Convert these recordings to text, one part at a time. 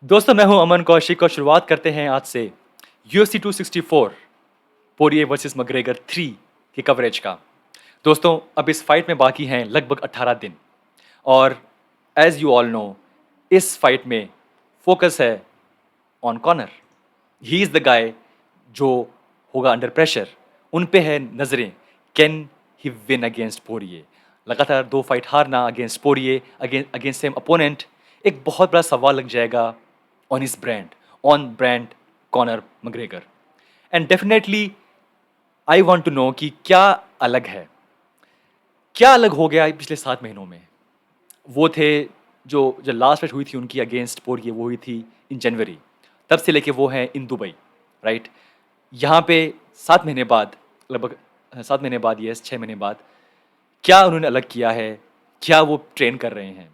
दोस्तों मैं हूं अमन कौशिक और शुरुआत करते हैं आज से UFC 264 पोरिये वर्सेस मग्रेगर 3 की कवरेज का। दोस्तों अब इस फाइट में बाकी हैं लगभग 18 दिन और एज यू ऑल नो इस फाइट में फोकस है on Conor. He is the guy जो होगा अंडर प्रेशर। उन पे है नजरें, can he win against Poirier. लगातार 2 फाइट हारना against Poirier, against same opponent, एक बहुत बड़ा सवाल लग जाएगा on his brand, on brand Conor McGregor. And definitely I want to know कि क्या अलग है, क्या अलग हो गया पिछले 7 महीनों में। वो थे जो लास्ट मैच हुई थी उनकी अगेंस्ट पोरिये, वो हुई थी इन जनवरी। तब से लेके वो हैं इन दुबई, राइट। यहाँ पे 7 महीने बाद, लगभग 7 महीने बाद, यस 6 महीने बाद, क्या उन्होंने अलग किया है, क्या वो ट्रेन कर रहे हैं।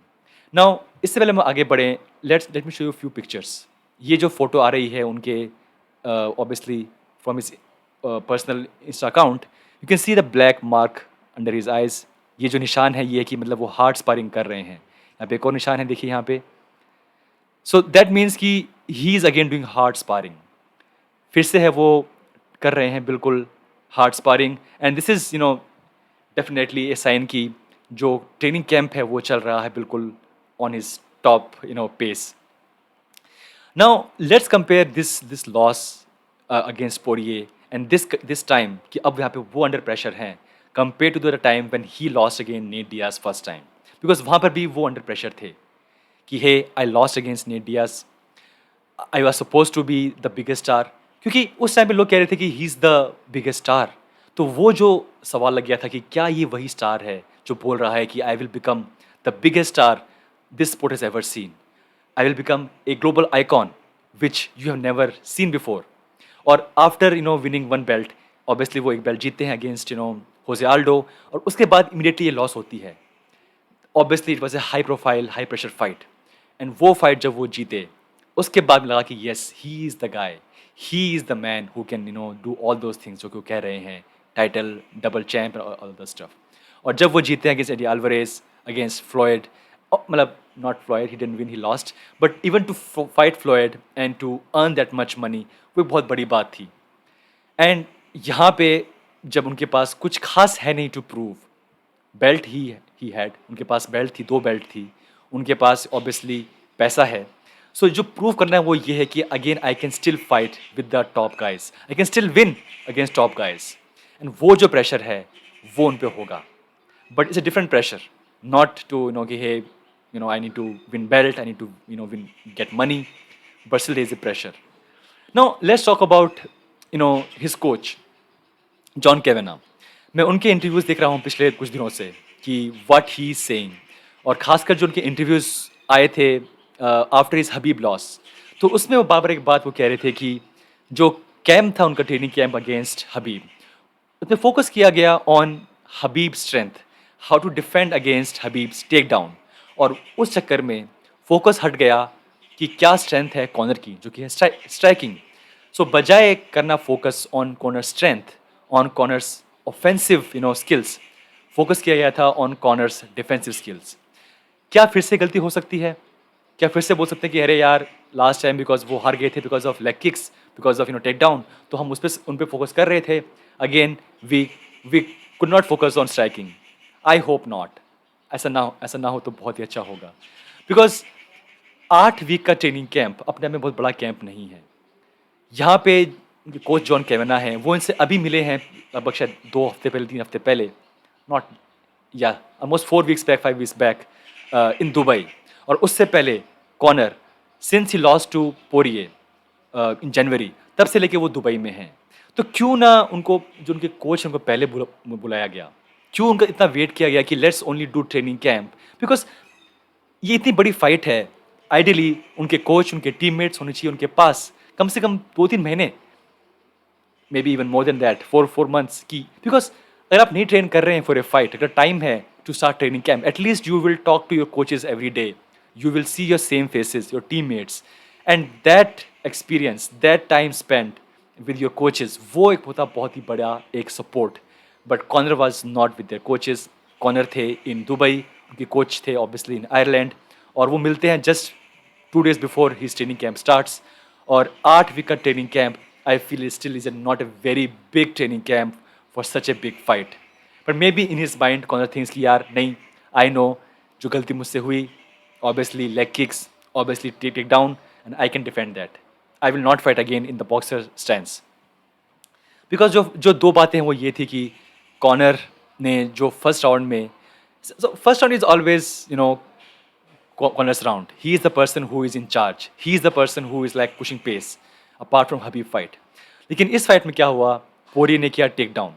नाउ इससे पहले हम आगे बढ़ें, let me show you few pictures. ये जो फोटो आ रही है उनके obviously from his personal Insta account, you can see the black mark under his eyes. ये जो निशान है ये है कि मतलब वो हार्ड स्पारिंग कर रहे हैं। यहाँ पे एक और निशान है, देखिए यहाँ पे। सो दैट मीन्स कि he is again doing hard sparring. फिर से है वो कर रहे हैं बिल्कुल hard sparring. And this is definitely a sign की जो ट्रेनिंग कैंप है वो चल रहा है बिल्कुल on his top pace. Now let's compare this loss against Poirier and this time कि अब यहाँ पे वो अंडर प्रेशर हैं compare to the time when he lost again Nate Diaz first time. Because वहाँ पर भी वो अंडर प्रेशर थे कि hey I lost against Nate Diaz, I was suppose to be the biggest star. क्योंकि उस time पे लोग कह रहे थे कि he is the biggest star. तो वो जो सवाल लग गया था कि क्या ये वही स्टार है जो बोल रहा है कि I will become the biggest star this sport has ever seen, I will become a global icon which you have never seen before. और after winning one belt, obviously वो एक बेल्ट जीतते हैं अगेंस्ट होजे आल्डो, और उसके बाद immediately ये loss होती है। Obviously it was a high profile high pressure fight. And वो फाइट जब वो जीते उसके बाद लगा कि yes he is the guy, he is the man who can do all those things जो कि वो कह रहे हैं, title, double champ, all the stuff. और जब वो जीते हैं against Eddie Alvarez, against Floyd, मतलब not Floyd, he didn't win, he lost, but even to fight Floyd and to earn that much money, वो बहुत बड़ी बात थी। एंड यहाँ पे जब उनके पास कुछ खास है नहीं to prove, belt he had, उनके पास बेल्ट थी, 2 बेल्ट थी, उनके पास ऑब्वियसली पैसा है। सो जो प्रूव करना है वो ये है कि again I can still fight with the top guys, I can still win against top guys. And वो जो प्रेशर है वो उन पे होगा, but it's a different pressure, not to कि hey I need to win belt, I need to win get money, but still there is a pressure. Now let's talk about his coach John Kavanagh. मैं उनके interviews देख रहा हूँ पिछले कुछ दिनों से कि व्हाट ही इज सेइंग, और खासकर जो उनके इंटरव्यूज़ आए थे आफ्टर हिज हबीब लॉस, तो उसमें वो बाबर एक बात वो कह रहे थे कि जो कैंप था उनका, ट्रेनिंग कैंप अगेंस्ट हबीब, उसमें फोकस किया गया on Khabib strength, how to defend against Khabib's take down. और उस चक्कर में फोकस हट गया कि क्या स्ट्रेंथ है कॉर्नर की, जो कि है स्ट्राइकिंग। सो बजाय करना focus on corner strength, on corners offensive skills, focus किया गया था ऑन कॉर्नर्स डिफेंसिव स्किल्स। क्या फिर से गलती हो सकती है? क्या फिर से बोल सकते हैं कि अरे यार लास्ट टाइम बिकॉज वो हार गए थे because of leg kicks, because of take down, तो हम उन पे फोकस कर रहे थे। Again we could not focus on striking. I hope not, ऐसा ना हो तो बहुत ही अच्छा होगा। बिकॉज 8 वीक का ट्रेनिंग कैंप अपने आप में बहुत बड़ा कैंप नहीं है। यहाँ पे कोच जॉन केवेना हैं, वो इनसे अभी मिले हैं लगभग शायद 2 हफ्ते पहले, 3 हफ्ते पहले, नॉट या almost 4 weeks back, 5 weeks back in Dubai. और उससे पहले Conor since he lost to Poirier in January, तब से लेके वो दुबई में हैं। तो क्यों ना उनको, जो उनके कोच हैं, उनको पहले बुलाया गया, क्यों उनका इतना वेट किया गया कि let's only do training camp? Because ये इतनी बड़ी फाइट है, आइडियली उनके कोच, उनके टीममेट्स होने चाहिए उनके पास कम से कम 2-3 महीने, maybe even more than that, 4 months की। बिकॉज अगर आप नहीं ट्रेन कर रहे हैं फॉर ए फाइट, अगर टाइम है to start training camp, at least you will talk to your coaches every day, you will see your same faces, your teammates, and that experience, that time spent with your coaches, वो एक होता बहुत ही बड़ा एक support। But Connor was not with their coaches। Connor थे in Dubai, उनके coach थे obviously in Ireland, और वो मिलते हैं just 2 days before his training camp starts. और 8 week का training camp, I feel it still is not a very big training camp for such a big fight. But maybe in his mind Conor thinks कि यार नहीं, I know जो गलती मुझसे हुई, obviously leg kicks, obviously take down, and I can defend that. I will not fight again in the boxer stance. Because जो दो बातें हैं वो ये थी कि कॉनर ने जो फर्स्ट राउंड में, first round is always Conor's round. He is the person who is in charge, he is the person who is like pushing pace apart from Khabib fight. लेकिन इस फाइट में क्या हुआ, पोरिये ने किया टेक डाउन,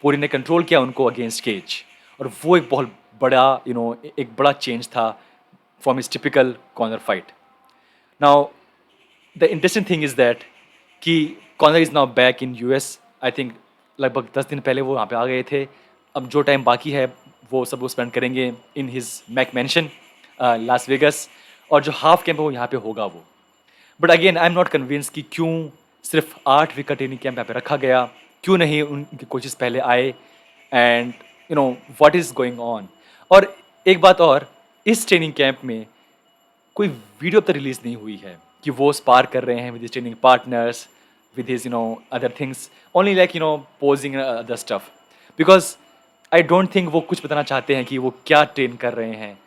पोरिये ने control किया उनको अगेंस्ट केज, और वो एक बहुत बड़ा एक बड़ा चेंज था from his typical Conor fight. Now the interesting thing is that कि Conor is now back in US. I think लगभग 10 दिन पहले वो यहाँ पे आ गए थे. अब जो टाइम बाकी है वो सब वो स्पेंड करेंगे in his mac mansion Las Vegas, और जो हाफ कैंप है वो यहाँ पे होगा वो. But again I am not convince कि क्यों सिर्फ 8 वीक का ट्रेनिंग कैंप यहाँ पे रखा गया, क्यों नहीं उनके कोचेस पहले आए, and what is going on. और एक बात और, इस ट्रेनिंग कैंप में कोई वीडियो अब तक रिलीज़ नहीं हुई है कि वो स्पार कर रहे हैं with his training partners, with his other things, only like posing other stuff, because I don't think वो कुछ बताना चाहते हैं कि वो क्या ट्रेन कर रहे हैं.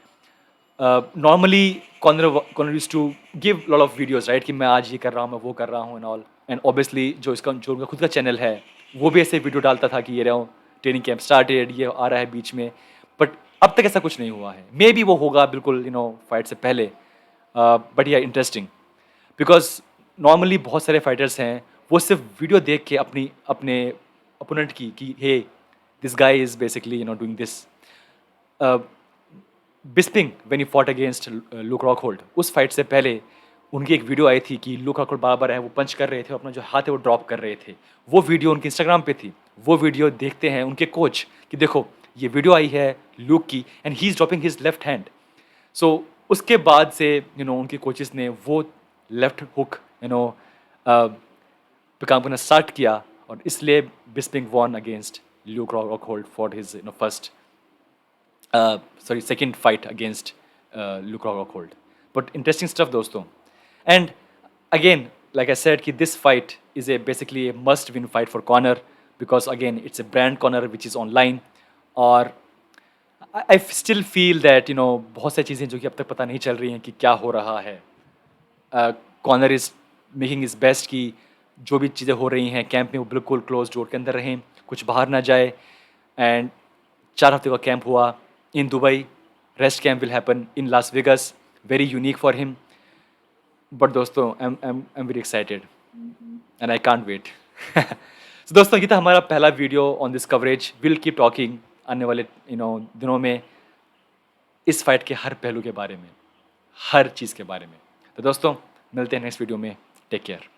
Normally Conor used to give lot of videos, right, कि मैं आज ये कर रहा हूँ, मैं वो कर रहा हूँ and all, and obviously जो उनका खुद का चैनल है वो भी ऐसे वीडियो डालता था कि ये रहा हूँ ट्रेनिंग कैंप स्टार्टेड, ये आ रहा है बीच में. बट अब तक ऐसा कुछ नहीं हुआ है. मे बी वो होगा बिल्कुल फाइट से पहले. बट या इंटरेस्टिंग, बिकॉज नॉर्मली बहुत सारे फाइटर्स हैं वो सिर्फ वीडियो देख के अपने अपोनेंट की कि hey this guy is basically doing this. Bisping when he fought against Luke Rockhold, उस फाइट से पहले उनकी एक वीडियो आई थी कि लुक रॉकहोल्ड बार है वो पंच कर रहे थे, अपना जो हाथ है वो ड्रॉप कर रहे थे. वो वीडियो उनके इंस्टाग्राम पे थी. वो वीडियो देखते हैं उनके कोच कि देखो ये वीडियो आई है लुक की and he is dropping his left hand. So उसके बाद से उनके कोचेस ने वो लेफ्ट हुक काम करना स्टार्ट किया, और इसलिए Bisping won against Luke Rockhold for his second fight against Luke Rockhold. But interesting stuff दोस्तों. And again like I said कि this fight is basically a must win fight for Conor, because again it's a brand Conor which is online. और I still feel that बहुत सारी चीज़ें जो कि अब तक पता नहीं चल रही हैं कि क्या हो रहा है. Conor is making is best कि जो भी चीज़ें हो रही हैं कैंप में वो बिल्कुल क्लोज डोर के अंदर रहें, कुछ बाहर ना जाए. एंड 4 हफ्ते का कैंप हुआ in Dubai. Rest camp will happen in Las Vegas, very unique for him. But दोस्तों I am very excited and I can't wait. So दोस्तों ये था हमारा पहला video on this coverage. Will keep talking आने वाले दिनों में इस फाइट के हर पहलू के बारे में, हर चीज़ के बारे में. तो दोस्तों मिलते हैं नेक्स्ट वीडियो में. Take care.